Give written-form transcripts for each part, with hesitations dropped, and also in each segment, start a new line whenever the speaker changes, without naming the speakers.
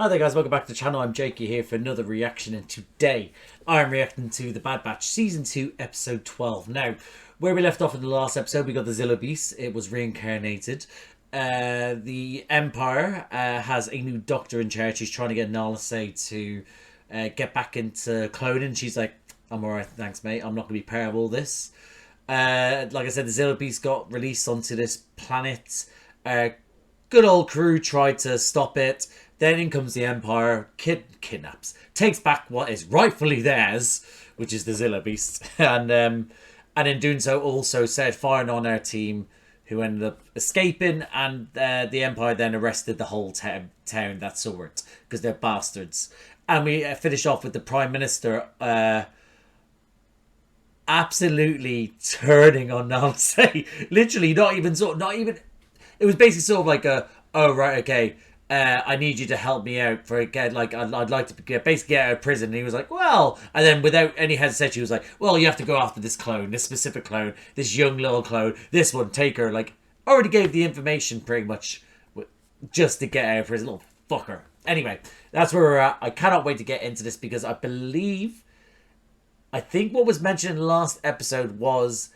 Hi there guys, welcome back to the channel. I'm Jakey here for another reaction, and today I'm reacting to The Bad Batch Season 2 Episode 12. Now, where we left off in the last episode, we got the Zilla Beast. It was reincarnated. The Empire has a new doctor in charge. She's trying to get Nalase to get back into cloning. She's like, I'm alright, thanks mate, I'm not going to be part of all this. Like I said, the Zilla Beast got released onto this planet. Good old crew tried to stop it. Then in comes the Empire, kidnaps, takes back what is rightfully theirs, which is the Zilla Beast, and in doing so also set fire on our team, who ended up escaping, and the Empire then arrested the whole town that saw it, because they're bastards. And we finish off with the Prime Minister absolutely turning on Nalse. Literally, not even. It was basically sort of like a, oh right, okay. I need you to help me out for again. Like I'd like to basically get out of prison. And he was like, well, and then without any hesitation, he was like, well, you have to go after this clone, this specific clone, this young little clone, this one, take her. Like, already gave the information pretty much just to get out of prison, little fucker. Anyway, that's where we're at. I cannot wait to get into this because I think what was mentioned in the last episode was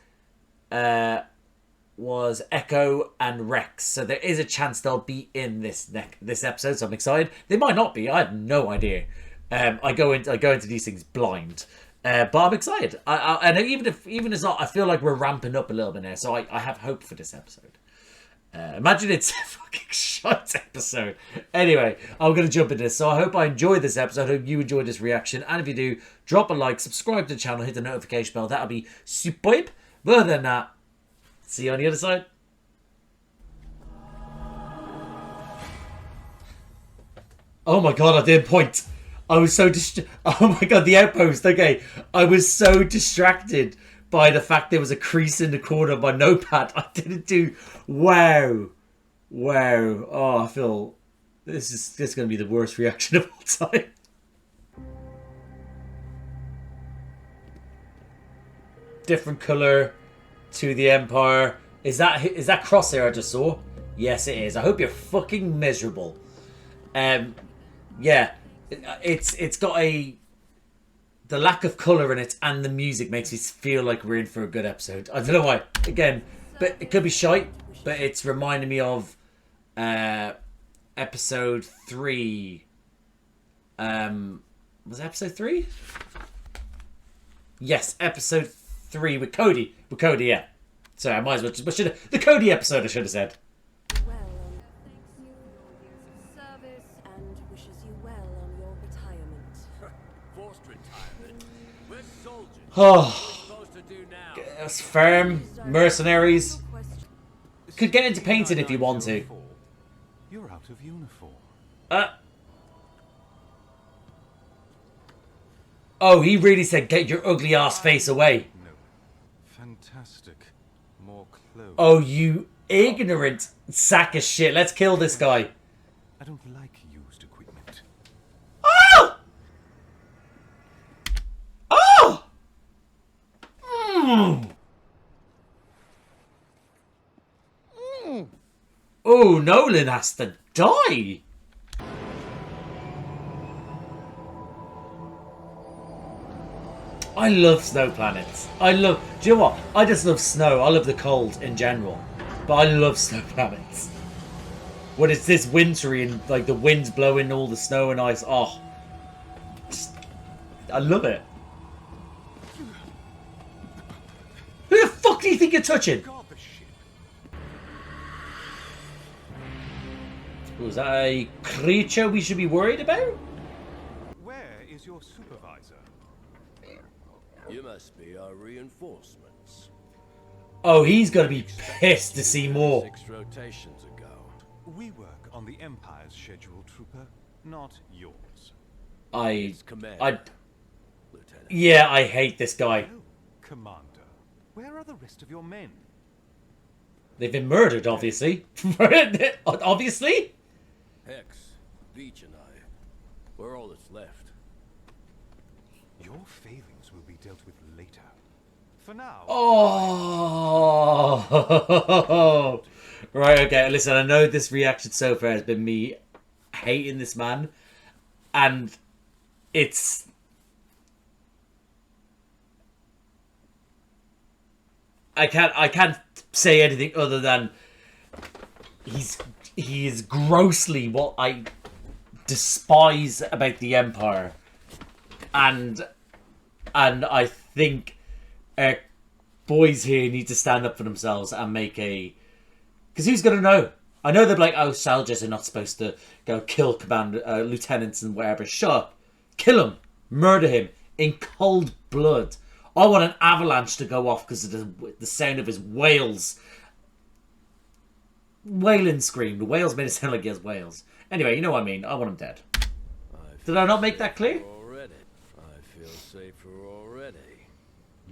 Echo and Rex, so there is a chance they'll be in this episode. So I'm excited. They might not be. I have no idea. I go into these things blind, but I'm excited. And even if it's not, I feel like we're ramping up a little bit now. So I have hope for this episode. Imagine it's a fucking shite episode. Anyway, I'm going to jump into this. So I hope I enjoyed this episode. I hope you enjoyed this reaction. And if you do, drop a like, subscribe to the channel, hit the notification bell. That'll be superb. But other than that, see you on the other side. Oh my god, I didn't point. I was so oh my god, the Outpost. Okay, I was so distracted by the fact there was a crease in the corner of my notepad. I didn't do. Wow. Oh, I feel this is going to be the worst reaction of all time. Different color to the Empire. Is that Crosshair I just saw? Yes, it is. I hope you're fucking miserable. Yeah, it's got the lack of color in it, and the music makes me feel like we're in for a good episode. I don't know why. Again, but it could be shite. But it's reminding me of episode 3. Was it episode 3? Yes, episode 3 with Cody. Yeah. Sorry, I might as well just... the Cody episode, I should have said.
Well, thanks you for your years of service and wishes you well on your retirement.
Forced retirement? We're soldiers.
Oh.
What are we supposed to do now?
Firm, mercenaries. Could get into painting if you want to.
You're out of uniform.
Oh, he really said, get your ugly ass face away.
No. Fantastic. More clothes.
Oh, you ignorant sack of shit. Let's kill this guy.
I don't like used equipment.
Oh! Oh! Oh, Nolan has to die. I love snow planets. Do you know what? I just love snow. I love the cold in general. But I love snow planets. When it's this wintry and like the wind's blowing all the snow and ice. Oh. I love it. Who the fuck do you think you're touching? Was that a creature we should be worried about?
Where is your supervisor?
You must be our reinforcements.
Oh, he's gonna be pissed to see more.
6 rotations ago.
We work on the Empire's schedule, Trooper, not yours.
Command, Lieutenant.
Yeah, I hate this guy.
Oh, Commander, where are the rest of your men?
They've been murdered, obviously. Obviously?
Hex, Beach and I. We're all that's left.
Your failings will be dealt with later. For now...
Oh! Right, okay, listen, I know this reaction so far has been me hating this man, and it's... I can't say anything other than he is grossly what I despise about the Empire, and I think boys here need to stand up for themselves and make a... Because who's gonna know? I know they're like, oh, soldiers are not supposed to go kill lieutenants and whatever. Shut up, kill him, murder him in cold blood. I want an avalanche to go off because of the sound of his wails. Wailing scream. The whales made it sound like he has whales. Anyway, you know what I mean. I want him dead. Did I not make that clear?
Already. I feel safer already.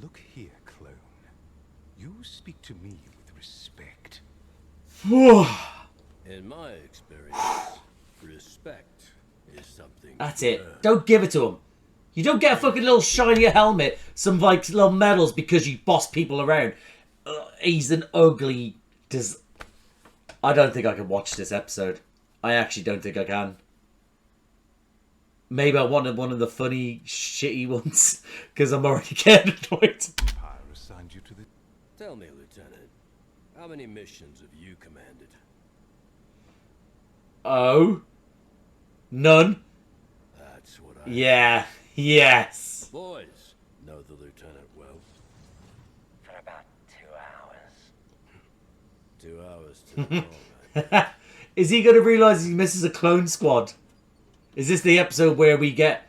Look here, clone. You speak to me with respect.
In my experience, respect is something.
That's it. Don't give it to him. You don't get a fucking little shiny helmet, some like little medals because you boss people around. He's an ugly... I don't think I can watch this episode. I actually don't think I can. Maybe I wanted one of the funny, shitty ones because I'm already getting annoyed.
Empire assigned you to the...
Tell me, Lieutenant, how many missions have you commanded?
Oh? None?
That's what I...
Yeah. Yes.
Boys know the Lieutenant well.
For about 2 hours.
2 hours to the moment.
Is he going to realise he misses a clone squad? Is this the episode where we get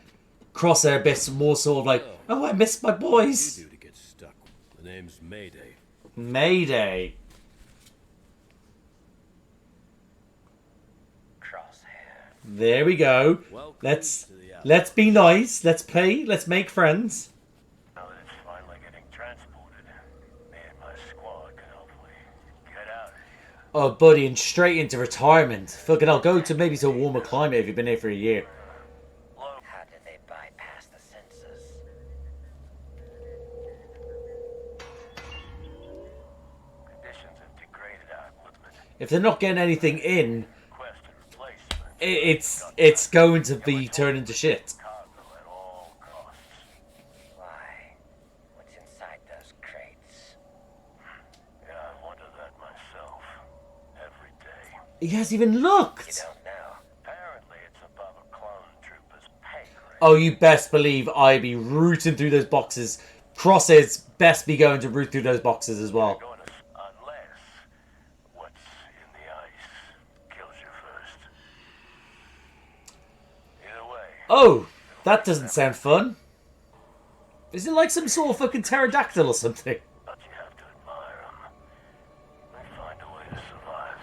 Crosshair bits more sort of like, oh, I missed my boys?
You do to get stuck. The name's Mayday.
Mayday.
Crosshair.
There we go.
Welcome
Let's
to the
let's be nice. Let's play. Let's make friends.
Now that it's finally getting transported, me and my squad can hopefully get out of here.
Oh, buddy, and straight into retirement. Fucking hell, go to maybe to a warmer climate if you've been here for a year.
How did they bypass the census? Conditions have degraded our equipment.
If they're not getting anything in,
Quest and replacement.
it's going to be turned into shit.
Cargo at all costs. Why? What's inside those crates? Yeah, I wonder that myself. Every day.
He hasn't even
You
looked.
don't know. Apparently it's above a clone trooper's pay grade.
Oh, you best believe I'd be rooting through those boxes. Crosshairs best be going to root through those boxes as well.
Going to, unless what's in the ice kills you first. Either way,
Oh, that doesn't sound fun. Is it like some sort of fucking pterodactyl or something?
but you have to admire them. They find a way to survive.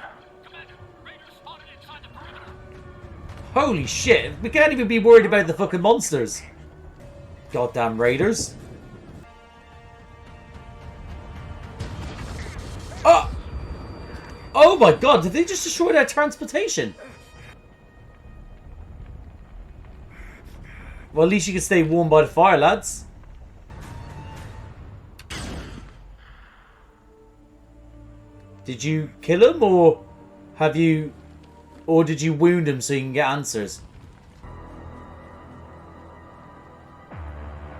Holy shit, we can't even be worried about the fucking monsters. Goddamn raiders. Oh! Oh my god, did they just destroy their transportation? Well, at least you can stay warm by the fire, lads. Did you kill him, or have you... Or did you wound him so you can get answers?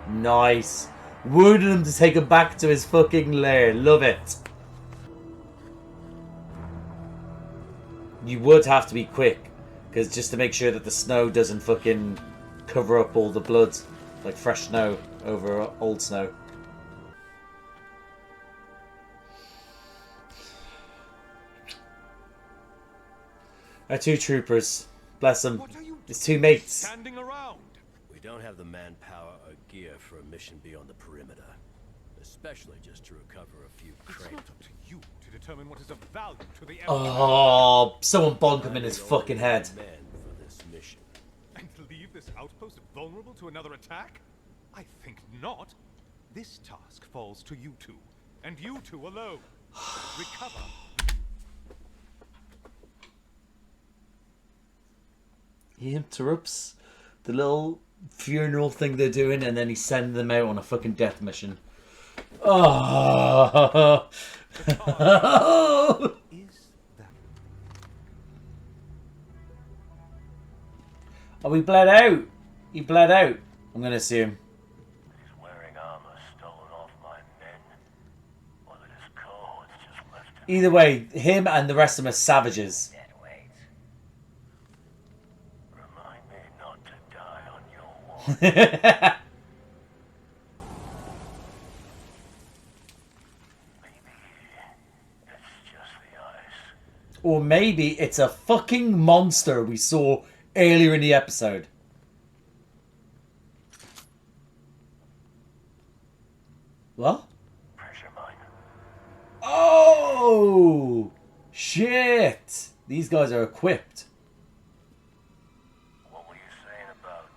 Nice. Wounded him to take him back to his fucking lair. Love it. You would have to be quick, because just to make sure that the snow doesn't fucking cover up all the blood, like fresh snow over old snow. Our two troopers, bless them.
What are you
It's two mates.
standing around?
We don't have the manpower or gear for a mission beyond the perimeter. Especially just to recover a few
It's
crates.
not up to you to determine what is of value to the Empire.
Oh, someone bonk him in his fucking head.
Men for this mission.
And leave this outpost vulnerable to another attack? I think not. This task falls to you two, and you two alone. Recover.
He interrupts the little funeral thing they're doing, and then he's sending them out on a fucking death mission. Oh.
Is that
Oh, he bled out. He bled out. I'm going to assume.
He's wearing armor stolen off my men. Or that his cohorts just left him
Either way, him and the rest of them are savages.
dead weight. Remind me not to die on your wall. Maybe it's just the ice.
Or maybe it's a fucking monster we saw earlier in the episode. What?
Pressure mine.
Oh! Shit! These guys are equipped.
What were you saying about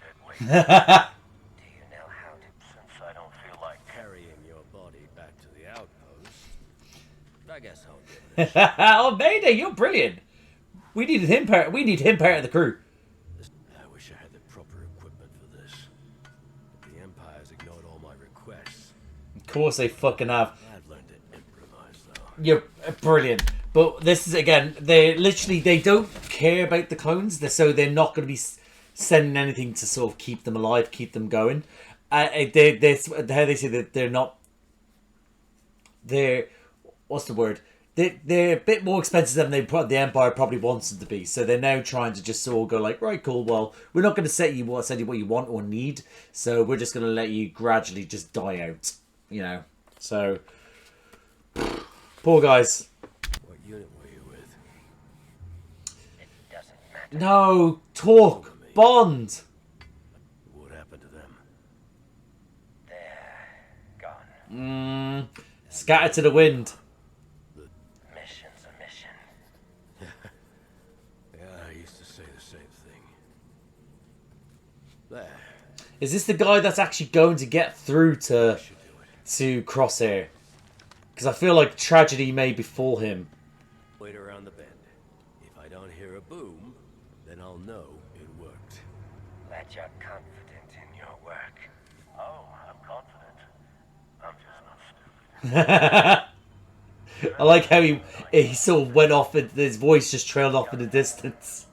dead weight?
Oh,
Do you know how to? Since I don't feel like
Carrying your body back to the outpost. I guess I'll give it a
Mayday, you're brilliant. We need him part of the crew.
I wish I had the proper equipment for this. The Empire's ignored all my requests.
Of course they fucking have.
I've learned to improvise, though.
You're brilliant. But this is, again, they don't care about the clones, so they're not going to be sending anything to sort of keep them alive, keep them going. How they say that they're not... What's the word? They're a bit more expensive than the Empire probably wants them to be. So they're now trying to just sort of go like, right, cool, well, we're not going to send you what you want or need. So we're just going to let you gradually just die out, you know. So, poor guys.
What unit were you with?
it doesn't matter.
No, talk, bond.
What happened to them?
They're gone.
Scattered to the wind.
Mission's a mission.
Yeah, I used to say the same thing. There.
Is this the guy that's actually going to get through to
Should do it.
Crosshair? Because I feel like tragedy may befall him.
Wait around the bend. If I don't hear a boom, then I'll know it worked.
Glad you're confident in your work. Oh, I'm confident. I'm just not stupid.
I like how he sort of went off and his voice just trailed off in the distance.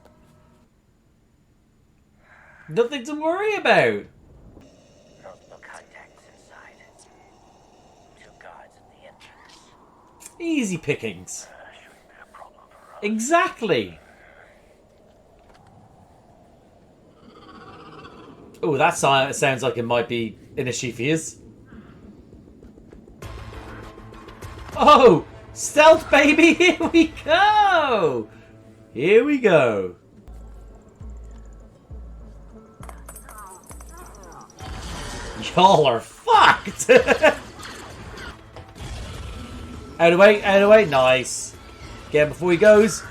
Nothing to worry about.
Multiple contacts inside. 2 guards at the entrance.
Easy pickings.
Shouldn't be a problem for us.
Exactly. Oh, that sounds like it might be in a Shifias. Oh, stealth, baby! Here we go! Here we go. Y'all are fucked! Out of the way, out of the way. Nice. Get him before he goes.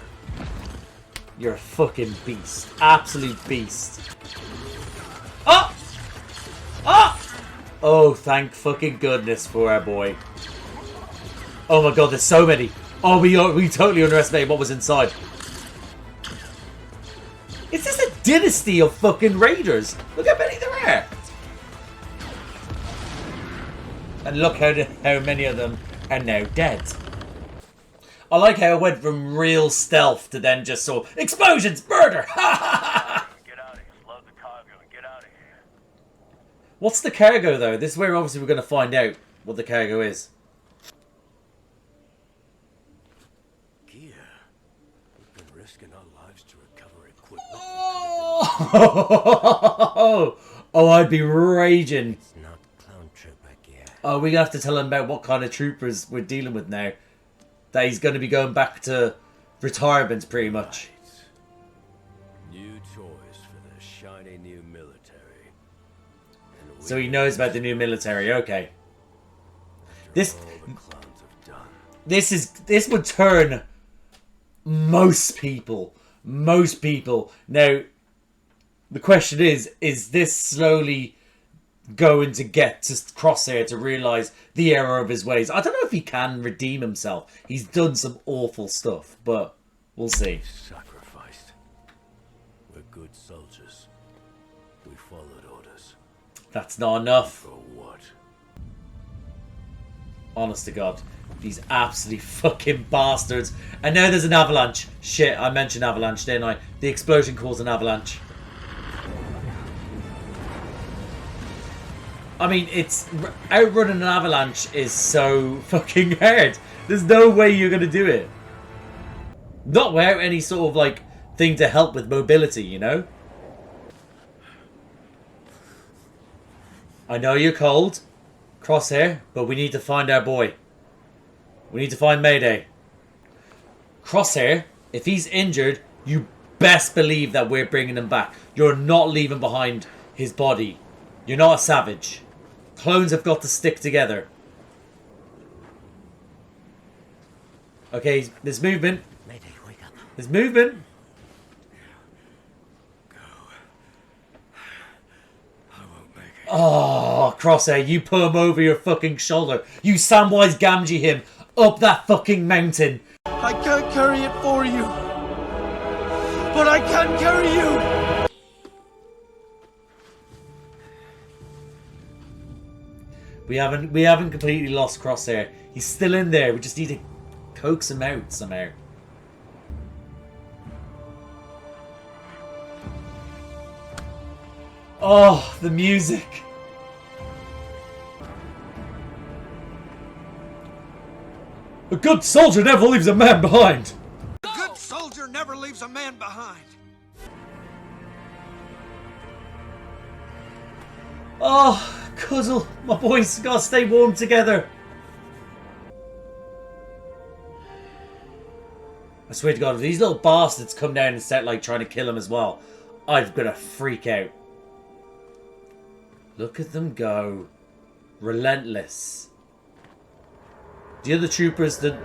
You're a fucking beast. Absolute beast. Oh! Oh! Oh, thank fucking goodness for our boy. Oh my god, there's so many. Oh, we totally underestimated what was inside. Is this a dynasty of fucking raiders? Look how many there are. And look how many of them are now dead. I like how it went from real stealth to then just sort of explosions, murder.
Get out of here. Load the cargo and get out of here.
What's the cargo though? This is where obviously we're going to find out what the cargo is.
Gear. We've been risking our lives to recover equipment.
Oh, I'd be raging.
It's not clone trooper gear.
Oh, we're going to have to tell him about what kind of troopers we're dealing with now. That he's going to be going back to retirement, pretty much.
New toys for the shiny new military. And
So he knows about the new military. Okay. This
all the clowns have done.
this would turn most people. Now, the question is this slowly going to get to Crosshair to realise the error of his ways? I don't know if he can redeem himself. He's done some awful stuff, but we'll see.
Sacrificed. We're good soldiers. We followed orders.
That's not enough.
For what?
Honest to God. These absolute fucking bastards. And now there's an avalanche. Shit, I mentioned avalanche, didn't I? The explosion caused an avalanche. I mean, it's outrunning an avalanche is so fucking hard. There's no way you're gonna do it. Not without any sort of like thing to help with mobility, you know. I know you're cold, Crosshair, but we need to find our boy. We need to find Mayday. Crosshair, if he's injured, you best believe that we're bringing him back. You're not leaving behind his body. You're not a savage. Clones have got to stick together. Okay, there's movement.
Mayday, wake up.
There's movement.
Go. I won't make it.
Oh, Crosshair, you put him over your fucking shoulder. You Samwise Gamgee him up that fucking mountain.
I can't carry it for you, but I can carry you.
We haven't completely lost Crosshair. He's still in there. We just need to coax him out somehow. Oh, the music. A good soldier never leaves a man behind.
A good soldier never leaves a man behind.
Oh, Cuddle, my boys gotta stay warm together. I swear to God, if these little bastards come down and start like trying to kill him as well, I'm gonna freak out. Look at them go. Relentless. The other troopers, the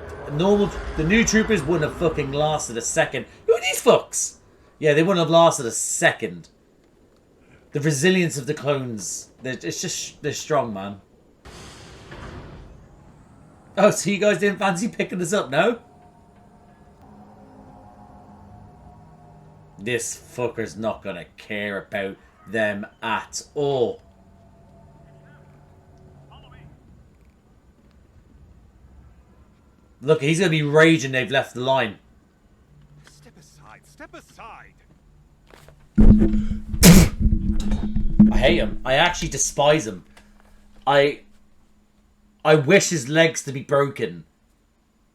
new troopers wouldn't have fucking lasted a second. Who are these fucks? Yeah, they wouldn't have lasted a second. The resilience of the clones. They're strong, man. Oh, so you guys didn't fancy picking this up, no? This fucker's not gonna care about them at all. Look, he's gonna be raging they've left the line.
Step aside, step aside.
I hate him. I actually despise him. I wish his legs to be broken.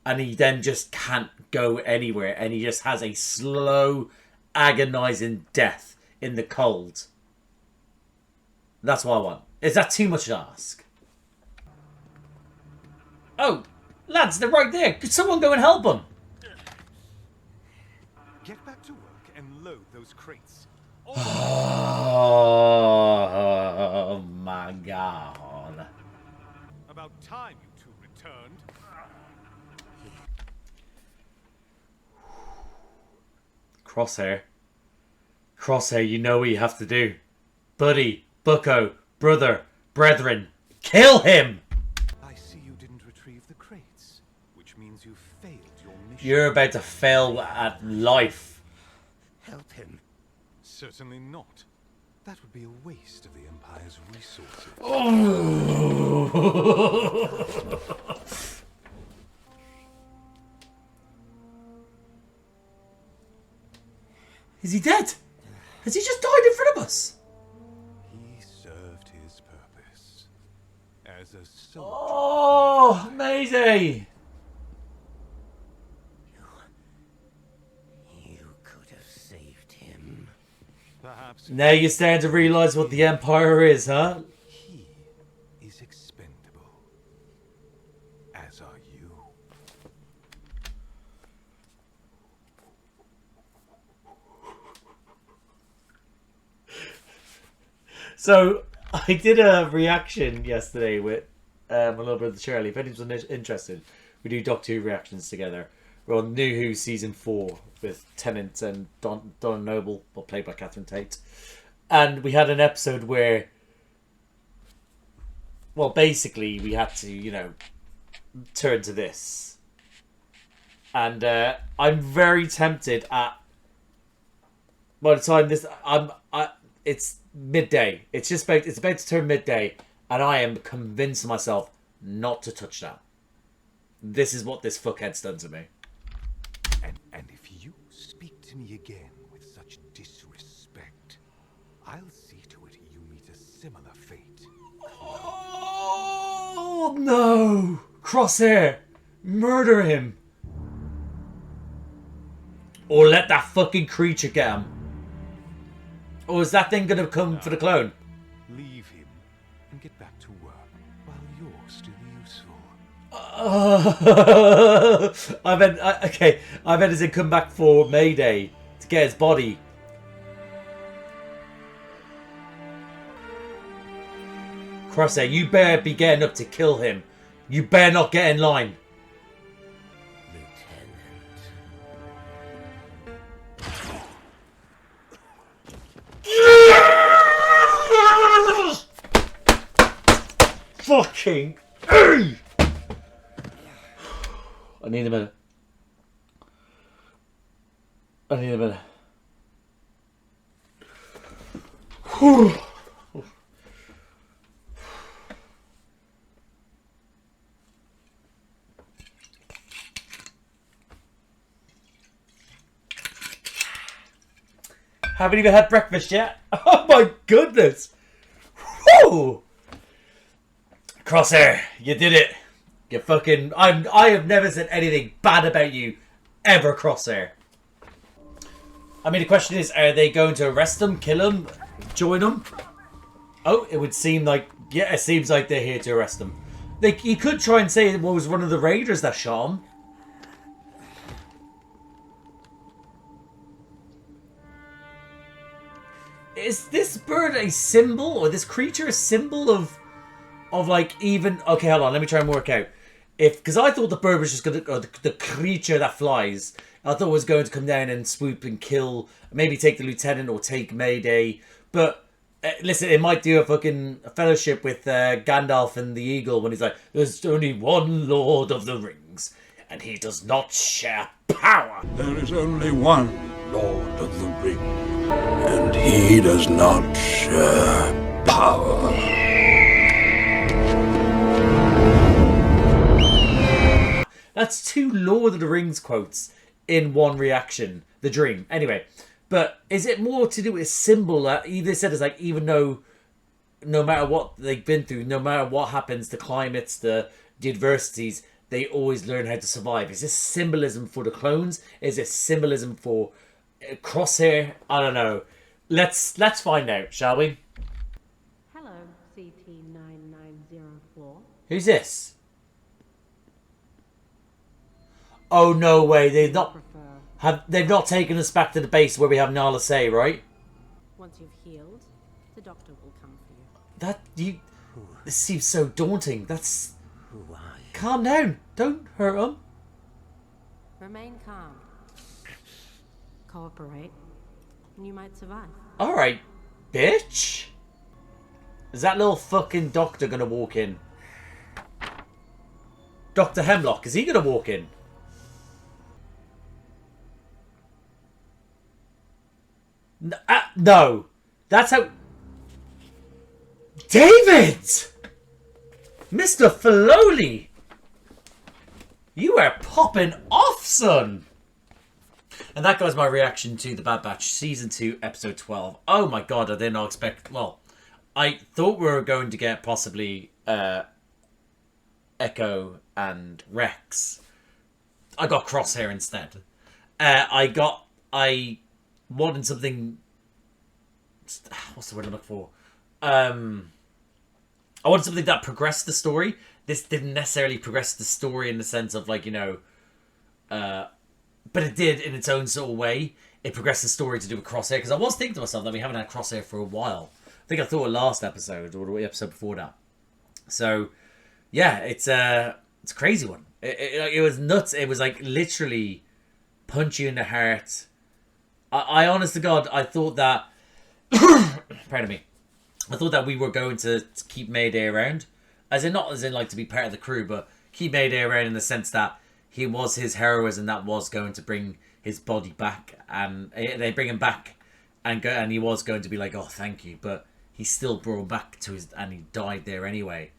And he then just can't go anywhere. And he just has a slow, agonizing death in the cold. That's what I want. Is that too much to ask? Oh, lads, they're right there. Could someone go and help them?
Get back to work and load those crates.
Oh my God.
About time you two returned.
Crosshair. Crosshair, you know what you have to do. Buddy, bucko, brother, brethren, kill him!
I see you didn't retrieve the crates, which means you failed your mission.
You're about to fail at life.
Help him.
Certainly not. That would be a waste of the Empire's resources.
Is he dead? Has he just died in front of us?
He served his purpose as a soldier.
Oh, amazing!
You could have saved him.
Perhaps
Now you're starting to realise what the Empire is, huh?
he is expendable. As are you.
So, I did a reaction yesterday with my little brother Charlie. If anyone's interested, we do Doctor Who reactions together. We're on New Who Season 4 with Tennant and Don Noble, well, played by Catherine Tate. And we had an episode where, well, basically we had to, you know, turn to this. And I'm very tempted at, by the time this, it's midday. It's about to turn midday, and I am convinced myself not to touch that. This is what this fuckhead's done to me.
And if you speak to me again with such disrespect, I'll see to it you meet a similar fate.
Oh no! Crosshair! Murder him! Or let that fucking creature get him. Or is that thing gonna come for the clone?
Leave him and get back to work while you're still useful.
I bet as in come back for Mayday to get his body. Crosshair, you better be getting up to kill him. You better not get in line. Fucking I need a minute. Whew. Haven't even had breakfast yet. Oh my goodness. Whew. Crosshair, you did it. You fucking... I have never said anything bad about you ever, Crosshair. I mean, the question is, are they going to arrest him, kill him, join him? Oh, it would seem like... Yeah, it seems like they're here to arrest him. He could try and say it was one of the raiders that shot him. Is this bird a symbol, or this creature a symbol of like even... Okay, hold on, let me try and work out. Because I thought the bird was just going to... Or the creature that flies, I thought it was going to come down and swoop and kill, maybe take the lieutenant or take Mayday. But, listen, it might do a fucking fellowship with Gandalf and the Eagle when he's like, there's only one Lord of the Rings, and he does not share power.
There is only one Lord of the Ring, and he does not share power.
That's two Lord of the Rings quotes in one reaction. The dream. Anyway, but is it more to do with a symbol that either said is like, even though no matter what they've been through, no matter what happens, the climates, the adversities, they always learn how to survive. Is this symbolism for the clones? Is it symbolism for Crosshair? I don't know. Let's find out, shall we?
Hello, CT9904.
Who's this? Oh no way! They've not taken us back to the base where we have Nala Say, right?
Once you've healed, the doctor will come for you.
This seems so daunting. That's...
Who are you?
Calm down. Don't hurt him.
Remain calm. Cooperate, and you might survive.
Alright, bitch. Is that little fucking doctor gonna walk in? Dr. Hemlock, is he gonna walk in? No. That's how... David! Mr. Filoli! You are popping off, son! And that goes my reaction to The Bad Batch, Season 2, Episode 12. Oh my god, I did not expect... Well, I thought we were going to get possibly Echo and Rex. I got Crosshair instead. I wanted something... What's the word I'm looking for? I wanted something that progressed the story. This didn't necessarily progress the story in the sense of, like, you know... but it did in its own sort of way. It progressed the story to do with Crosshair. Because I was thinking to myself that we haven't had Crosshair for a while. I think I thought it last episode, or the episode before that. So, yeah, it's a crazy one. It was nuts. It was, like, literally punch you in the heart. I honest to God, I thought that... Pardon me. I thought that we were going to keep Mayday around. Not as in, like, to be part of the crew, but keep Mayday around in the sense that he was his heroism that was going to bring his body back. And they bring him back and he was going to be like, oh, thank you. But he still brought him back to his... And he died there anyway.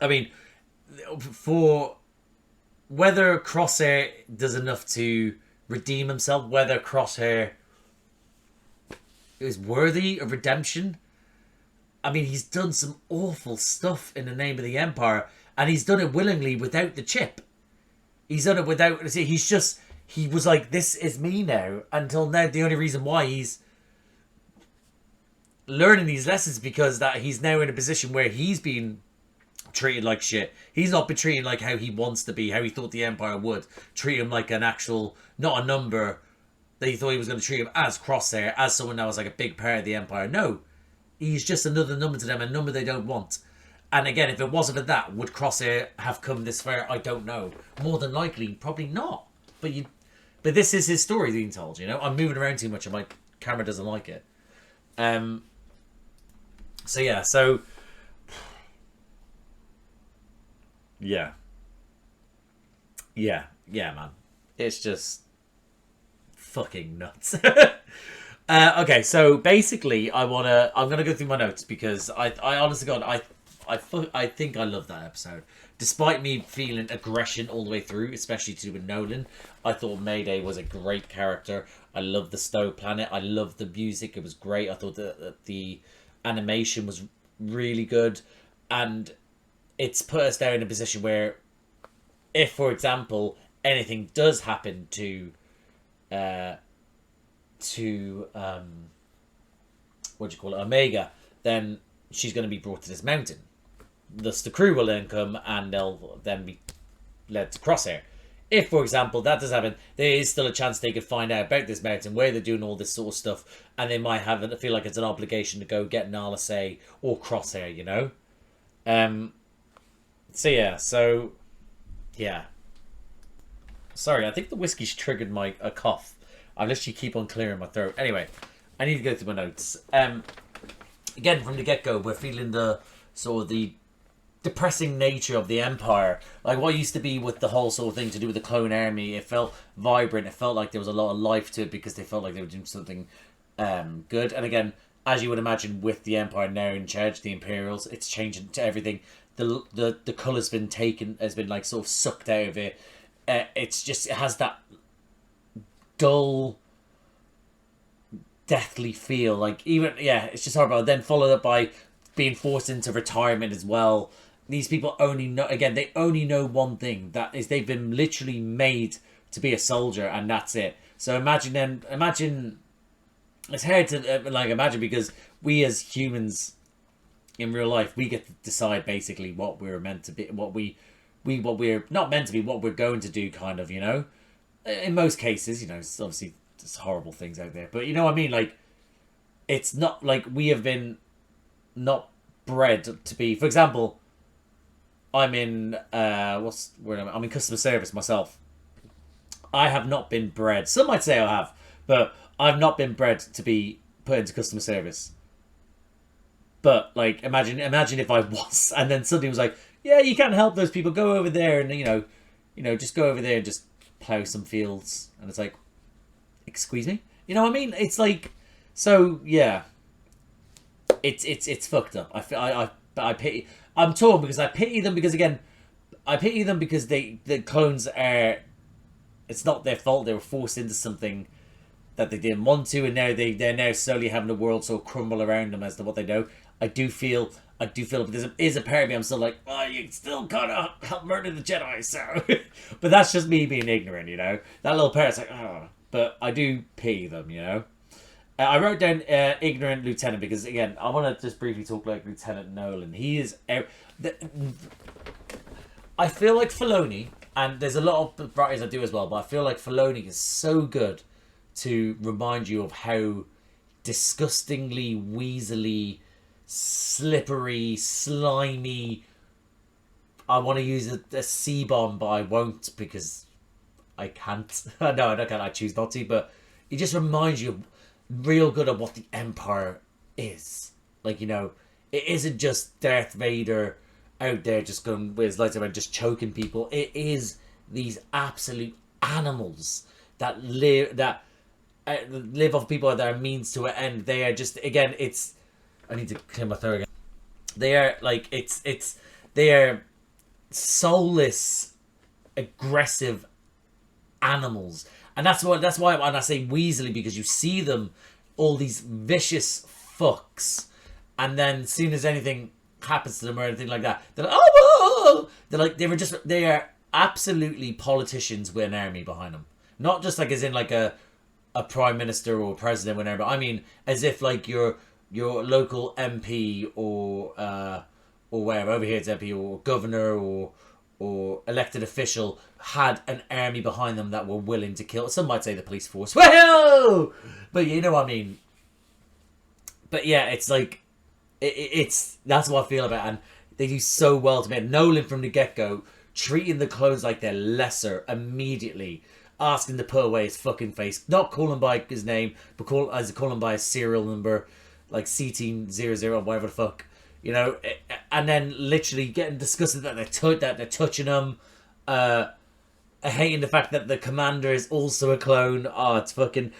I mean, for... Whether Crosshair does enough to redeem himself, whether Crosshair is worthy of redemption, I mean, he's done some awful stuff in the name of the Empire, and he's done it willingly without the chip. He's done it without... He's just... He was like, this is me now. Until now, the only reason why he's learning these lessons because that he's now in a position where he's being treated like shit. He's not been treated like how he wants to be, how he thought the Empire would. Treat him like an actual... Not a number that he thought he was going to treat him as Crosshair, as someone that was like a big part of the Empire. No. He's just another number to them, a number they don't want. And again, if it wasn't for that, would Crosshair have come this far? I don't know. More than likely, probably not. But this is his story being told, you know? I'm moving around too much and my camera doesn't like it. So, yeah. So, yeah. Yeah, man. It's just fucking nuts. Okay, so basically, I'm gonna go through my notes because I honestly God, I think I love that episode. Despite me feeling aggression all the way through, especially to do with Nolan, I thought Mayday was a great character. I love the Stowe Planet. I love the music. It was great. I thought that the animation was really good, and it's put us there in a position where, if, for example, anything does happen to Omega, then she's going to be brought to this mountain. Thus, the crew will then come and they'll then be led to Crosshair. If, for example, that does happen, there is still a chance they could find out about this mountain, where they're doing all this sort of stuff, and they might feel like it's an obligation to go get Nala Say or Crosshair, you know? So yeah. Sorry, I think the whiskey's triggered a cough. I literally keep on clearing my throat. Anyway, I need to go through my notes. Again, from the get-go, we're feeling the sort of the depressing nature of the Empire. Like what used to be with the whole sort of thing to do with the clone army, it felt vibrant. It felt like there was a lot of life to it because they felt like they were doing something good. And again, as you would imagine, with the Empire now in charge, the Imperials, it's changing to everything. The colour's been taken, has been like sort of sucked out of it. It has that dull, deathly feel. Like it's just horrible. Then followed up by being forced into retirement as well. These people only know one thing, that is they've been literally made to be a soldier, and that's it. So imagine it's hard to imagine, because we as humans in real life, we get to decide basically what we're meant to be, what we're not meant to be, what we're going to do, kind of, you know. In most cases, you know, it's obviously there's horrible things out there, but you know what I mean. Like, it's not like we have been not bred to be. For example, I'm in I'm in customer service myself. I have not been bred. Some might say I have, but I've not been bred to be put into customer service. But like, imagine if I was, and then somebody was like, "Yeah, you can't help those people. Go over there, and you know, just go over there and just plow some fields." And it's like, excuse me, you know what I mean? It's like, so yeah, it's fucked up. I pity. I'm torn because I pity them, because again, I pity them because the clones are. It's not their fault. They were forced into something that they didn't want to, and now they're now slowly having the world sort of crumble around them as to what they know. I do feel, but there is a part of me I'm still like, oh, you still gotta help murder the Jedi, so. But that's just me being ignorant, you know. That little part's like, oh, but I do pity them, you know. I wrote down ignorant lieutenant because, again, I want to just briefly talk like Lieutenant Nolan. He is... I feel like Filoni, and there's a lot of writers that do as well, but I feel like Filoni is so good to remind you of how disgustingly, weaselly, slippery, slimy... I want to use a C-bomb, but I won't because I can't. No, I don't. I choose not to, but it just reminds you real good of what the Empire is. Like, you know, it isn't just Darth Vader out there just going with his lightsaber and just choking people. It is these absolute animals that live off people that are means to an end. They are just, again, it's, I need to clear my throat again. They are like, they are soulless, aggressive animals. And that's why when I say weaselly, because you see them, all these vicious fucks, and then as soon as anything happens to them or anything like that, they're like, oh, whoa! They're like, they are absolutely politicians with an army behind them. Not just like as in like a prime minister or president, whatever. But I mean, as if like your local MP or wherever, over here it's MP or governor or elected official had an army behind them that were willing to kill. Some might say the police force. Well, but you know what I mean. But yeah, it's like it's that's what I feel about it. And they do so well to me. Nolan from the get-go treating the clones like they're lesser immediately, asking to put away his fucking face, not calling by his name, but calling by his serial number, like CT00, whatever the fuck, you know, and then literally getting disgusted that they're touching him, hating the fact that the commander is also a clone. Oh, it's fucking,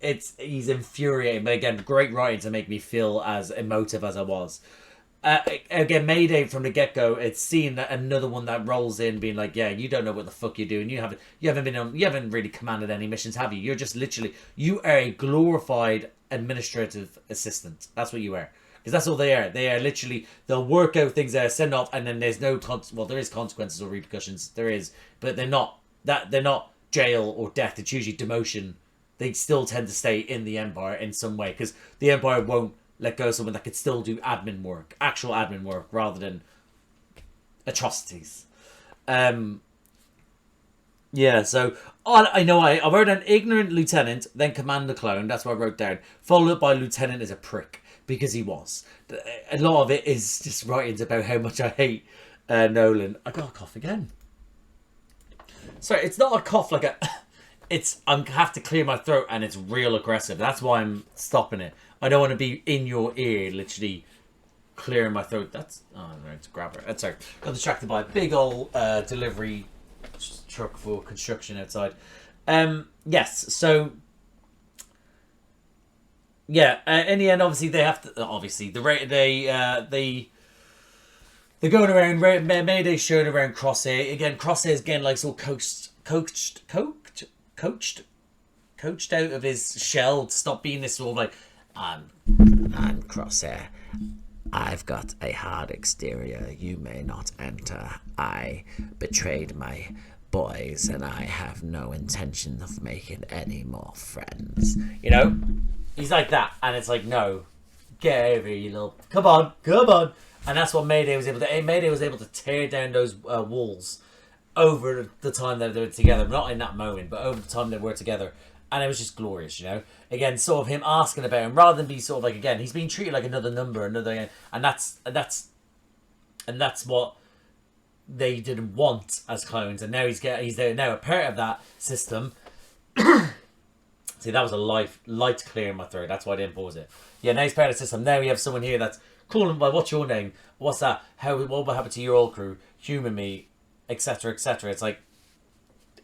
he's infuriating. But again, great writing to make me feel as emotive as I was. Again, Mayday from the get-go, it's seeing another one that rolls in being like, yeah, you don't know what the fuck you're doing. You haven't really commanded any missions, have you? You're just literally, you are a glorified administrative assistant. That's what you are. Because that's all they are. They are literally, they'll work out things that are sent off, and then there's no, there is consequences or repercussions. There is, but they're not jail or death. It's usually demotion. They still tend to stay in the Empire in some way, because the Empire won't let go of someone that could still do admin work, actual admin work, rather than atrocities. Yeah, so I know I wrote down ignorant lieutenant, then commander clone. That's what I wrote down. Followed up by lieutenant is a prick, because he was. A lot of it is just writings about how much I hate Nolan. I got a cough again. Sorry, it's not a cough like a. It's I have to clear my throat and it's real aggressive. That's why I'm stopping it. I don't want to be in your ear, literally clearing my throat. That's I'm going to grab her. That's sorry. Got distracted by a big old delivery truck for construction outside. Yes. So yeah. In the end, obviously they have to. Obviously, they're going around. Mayday's showing around Crosshair again. Crosshair's getting like so coached out of his shell to stop being this sort of like, I'm Crosshair. I've got a hard exterior. You may not enter. I betrayed my boys and I have no intention of making any more friends. You know? He's like that. And it's like, no. Get over here, you little... Come on. And that's what Mayday was able to... Mayday was able to tear down those walls over the time that they were together. Not in that moment, but over the time they were together. And it was just glorious, you know? Again, sort of him asking about him, rather than be sort of like, again, he's being treated like another number, and that's what they didn't want as clones, and now he's now a part of that system. See, that was a light clear in my throat. That's why I didn't pause it. Yeah, now he's part of the system. Now we have someone here that's calling by, what's your name? What's that? What will happen to your old crew? Human me, etc., etc. It's like,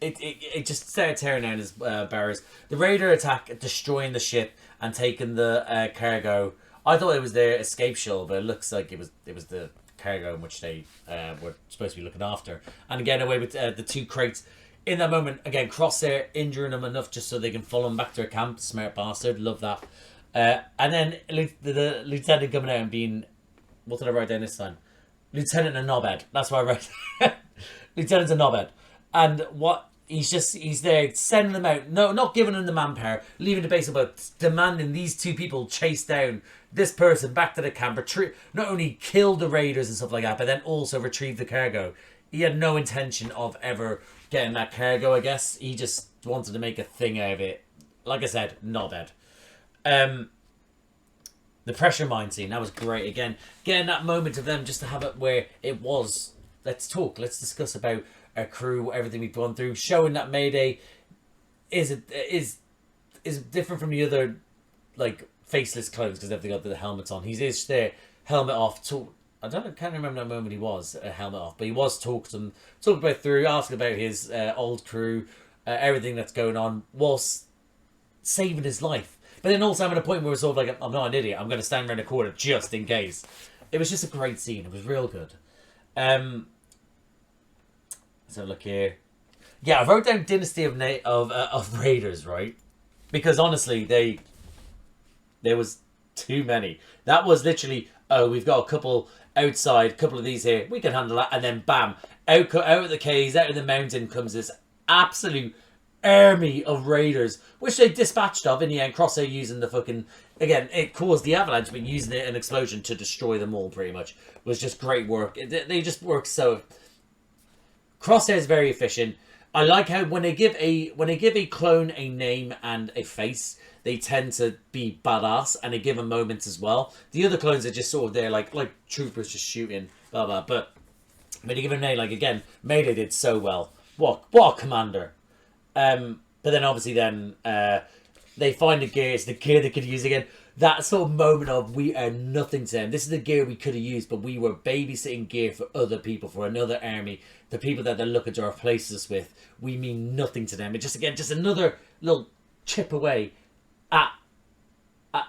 it just started tearing down his barriers. The raider attack, destroying the ship and taking the cargo. I thought it was their escape shuttle, but it looks like it was the cargo in which they were supposed to be looking after. And again, away with the two crates. In that moment, again, Crosshair injuring him enough just so they can follow him back to their camp. Smart bastard, love that. And then the lieutenant coming out and being, what did I write down this time? Lieutenant a knobhead. That's what I wrote. Lieutenant's a knobhead. And what he's there sending them out, no, not giving them the manpower, leaving the base, but demanding these two people chase down this person back to the camp, not only kill the raiders and stuff like that, but then also retrieve the cargo. He had no intention of ever getting that cargo, I guess. He just wanted to make a thing out of it. Like I said, knobhead. The pressure mine scene, that was great. Again, getting that moment of them just to have it where it was, let's talk, let's discuss about our crew, everything we've gone through, showing that Mayday is different from the other like faceless clones because they've got the helmets on. He's is there, helmet off. I can't remember that moment he was helmet off, but he was talking about through, asking about his old crew, everything that's going on, whilst saving his life. But then also having a point where it's sort of like, I'm not an idiot, I'm going to stand around the corner just in case. It was just a great scene. It was real good. So look here. Yeah, I wrote down Dynasty of Raiders, right? Because honestly, there was too many. That was literally, oh, we've got a couple outside, a couple of these here, we can handle that, and then bam, out of the caves, out of the mountain comes this absolute army of raiders, which they dispatched of in the end. Crosshair using the fucking, again, it caused the avalanche, but using an explosion to destroy them all pretty much was just great work. They just work so. Crosshair is very efficient. I like how when they give a clone a name and a face, they tend to be badass, and they give them moments as well. The other clones are just sort of there, like troopers just shooting, blah blah. But when you give them a name, like again, Mayday did so well. What a commander! But then obviously they find the gear. It's the gear they could use again. That sort of moment of we are nothing to them. This is the gear we could have used, but we were babysitting gear for other people, for another army, the people that they're looking to replace us with. We mean nothing to them. It just another little chip away at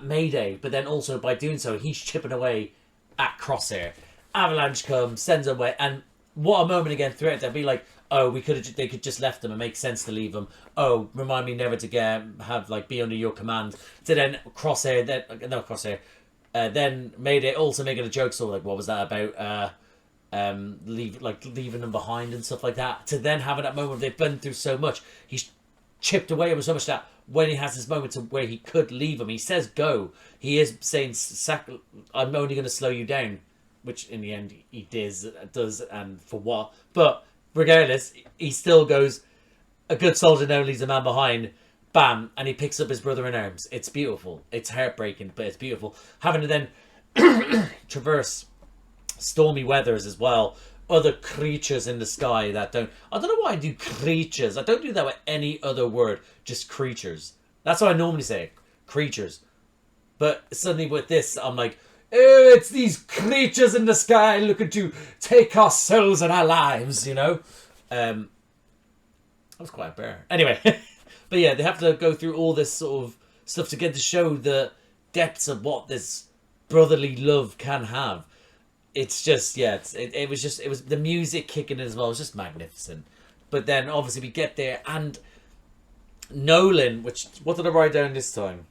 Mayday, but then also by doing so, he's chipping away at Crosshair. Avalanche comes, sends them away, and what a moment again throughout. They'll be like, oh, they could just left them and make sense to leave them. Oh, remind me never to be under your command. To then Crosshair, then Mayday also making a joke, sort of like, what was that about? Leaving them behind and stuff like that. To then having that moment, they've been through so much. He's chipped away at them so much that when he has this moment to where he could leave them, he says go. He is saying, I'm only going to slow you down, which in the end he does, and for what? But regardless, he still goes, a good soldier never leaves a man behind. Bam, and he picks up his brother in arms. It's beautiful. It's heartbreaking, but it's beautiful. Having to then traverse stormy weathers as well. Other creatures in the sky that don't... I don't know why I do creatures. I don't do that with any other word. Just creatures. That's what I normally say. Creatures. But suddenly with this, I'm like, oh, it's these creatures in the sky looking to take our souls and our lives, you know? That was quite a bear. Anyway. But yeah, they have to go through all this sort of stuff to get to show the depths of what this brotherly love can have. It's just, yeah, it was the music kicking in as well. It was just magnificent. But then obviously we get there, and Nolan, what did I write down this time?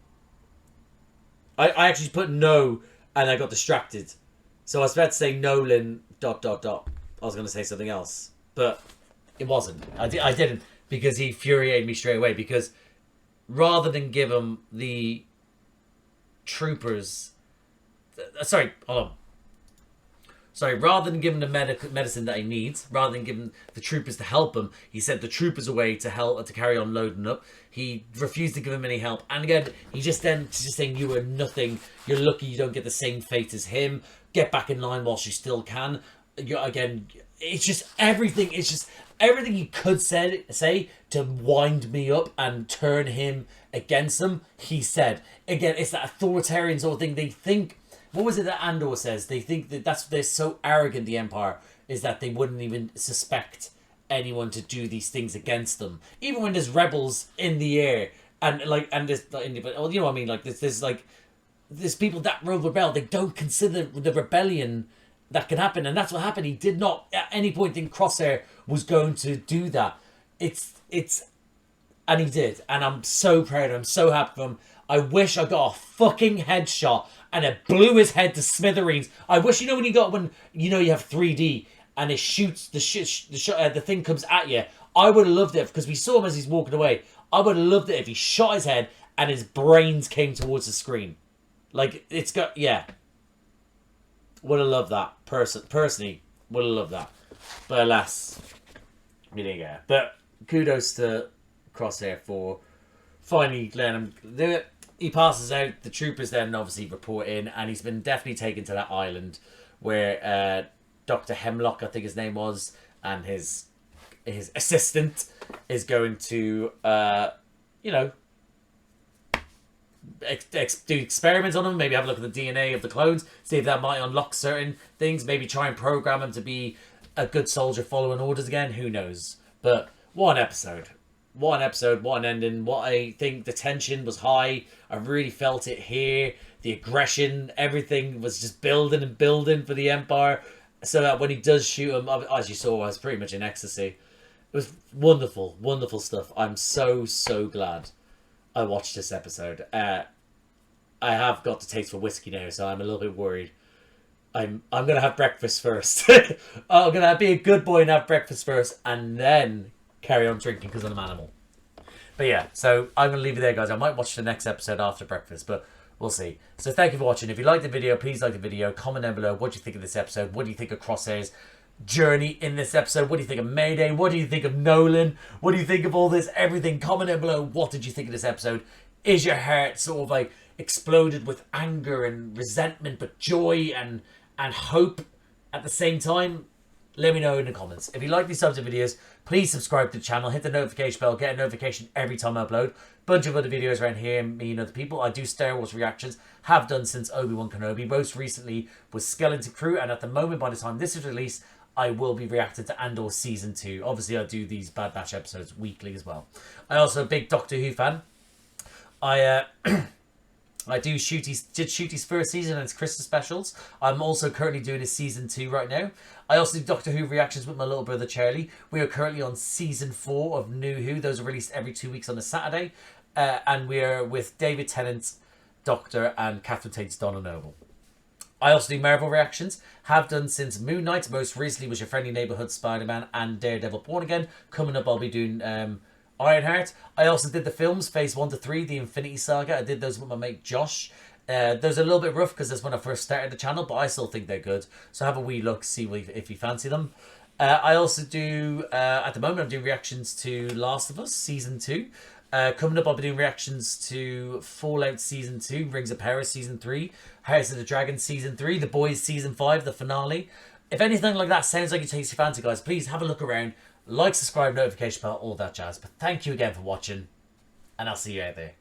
I actually put no, and I got distracted. So I was about to say Nolan ... I was going to say something else, but it wasn't. I didn't, because he infuriated me straight away. Because rather than give him the troopers, rather than giving the medicine that he needs, rather than giving the troopers to help him, he sent the troopers away to help to carry on loading up. He refused to give him any help, and again, he's just saying, you are nothing. You're lucky you don't get the same fate as him. Get back in line whilst you still can. It's just everything. It's just everything he could say to wind me up and turn him against them. He said again, it's that authoritarian sort of thing. They think. What was it that Andor says? They think that they're so arrogant, the Empire, is that they wouldn't even suspect anyone to do these things against them. Even when there's rebels in the air, and there's, you know what I mean? Like there's people that will rebel. They don't consider the rebellion that can happen, and that's what happened. He did not at any point think Crosshair was going to do that. And he did, and I'm so proud of him. So happy for him. I wish I got a fucking headshot and it blew his head to smithereens. I wish, when you have 3D and it shoots the thing comes at you. I would have loved it because we saw him as he's walking away. I would have loved it if he shot his head and his brains came towards the screen. Like, it's got, yeah. Would have loved that. Personally, would have loved that. But alas, we didn't get it. But kudos to Crosshair for finally letting him do it. He passes out. The troopers then obviously report in, and he's been definitely taken to that island where Dr. Hemlock, I think his name was, and his assistant is going to, do experiments on him. Maybe have a look at the DNA of the clones, see if that might unlock certain things. Maybe try and program him to be a good soldier following orders again. Who knows? But what an episode. What an ending. What I think the tension was high. I really felt it here. The aggression, everything was just building and building for the Empire. So that when he does shoot him, as you saw, I was pretty much in ecstasy. It was wonderful, wonderful stuff. I'm so glad I watched this episode. I have got the taste for whiskey now, so I'm a little bit worried. I'm gonna have breakfast first. I'm gonna be a good boy and have breakfast first, and then carry on drinking because I'm an animal. But yeah, so I'm gonna leave it there, guys. I might watch the next episode after breakfast, but we'll see. So thank you for watching. If you liked the video, please like the video. Comment down below what you think of this episode. What do you think of Crosshair's journey in this episode? What do you think of Mayday? What do you think of Nolan? What do you think of all this? Everything. Comment down below. What did you think of this episode? Is your heart sort of like exploded with anger and resentment, but joy and hope at the same time? Let me know in the comments. If you like these types of videos, please subscribe to the channel, hit the notification bell, get a notification every time I upload. Bunch of other videos around here, me and other people. I do Star Wars reactions, have done since Obi-Wan Kenobi. Most recently was Skeleton Crew, and at the moment, by the time this is released, I will be reacting to Andor Season 2. Obviously, I do these Bad Batch episodes weekly as well. I'm also a big Doctor Who fan. I did shoot his first season and his Christmas specials. I'm also currently doing his season 2 right now. I also do Doctor Who reactions with my little brother Charlie. We are currently on season 4 of New Who. Those are released every 2 weeks on a Saturday. And we are with David Tennant's Doctor and Catherine Tate's Donna Noble. I also do Marvel reactions. Have done since Moon Knight. Most recently was Your Friendly Neighborhood Spider-Man and Daredevil Born Again. Coming up, I'll be doing Ironheart. I also did the films, Phase 1 to 3, the Infinity Saga. I did those with my mate Josh. Those are a little bit rough because that's when I first started the channel, but I still think they're good. So have a wee look, see if you fancy them. I also do, at the moment, I'm doing reactions to Last of Us Season 2. Coming up, I'll be doing reactions to Fallout Season 2, Rings of Power Season 3, House of the Dragon Season 3, The Boys Season 5, the finale. If anything like that sounds like it takes your fancy, guys, please have a look around. Like, subscribe, notification bell, all that jazz. But thank you again for watching, and I'll see you out there.